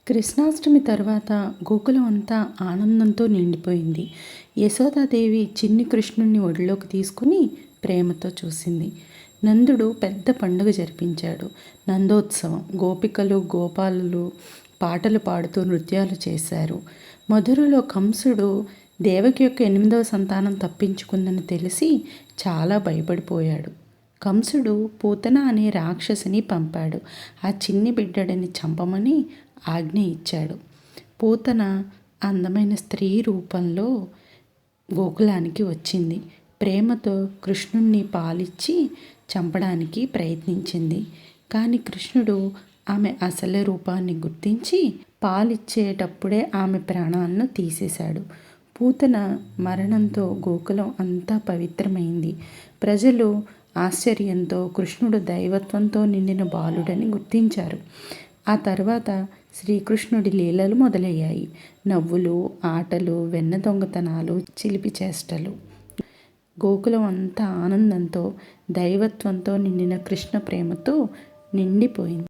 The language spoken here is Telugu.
కృష్ణాష్టమి తర్వాత గోకులం అంతా ఆనందంతో నిండిపోయింది. యశోదాదేవి చిన్ని కృష్ణుణ్ణి ఒడిలోకి తీసుకుని ప్రేమతో చూసింది. నందుడు పెద్ద పండుగ జరిపించాడు. నందోత్సవం. గోపికలు గోపాలులు పాటలు పాడుతూ నృత్యాలు చేశారు. మధురలో కంసుడు దేవకి యొక్క 8వ సంతానం తప్పించుకుందని తెలిసి చాలా భయపడిపోయాడు. కంసుడు పూతన అనే రాక్షసిని పంపాడు. ఆ చిన్ని బిడ్డడిని చంపమని ఆజ్ఞ ఇచ్చాడు. పూతన అందమైన స్త్రీ రూపంలో గోకులానికి వచ్చింది. ప్రేమతో కృష్ణుణ్ణి పాలిచ్చి చంపడానికి ప్రయత్నించింది. కానీ కృష్ణుడు ఆమె అసలు రూపాన్ని గుర్తించి పాలిచ్చేటప్పుడే ఆమె ప్రాణాలను తీసేశాడు. పూతన మరణంతో గోకులం అంతా పవిత్రమైంది. ప్రజలు ఆశ్చర్యంతో కృష్ణుడు దైవత్వంతో నిండిన బాలుడని గుర్తించారు. ఆ తర్వాత శ్రీకృష్ణుడి లీలలు మొదలయ్యాయి. నవ్వులు, ఆటలు, వెన్న దొంగతనాలు, చిలిపి చేష్టలు. గోకులం అంతా ఆనందంతో, దైవత్వంతో నిండిన కృష్ణ ప్రేమతో నిండిపోయింది.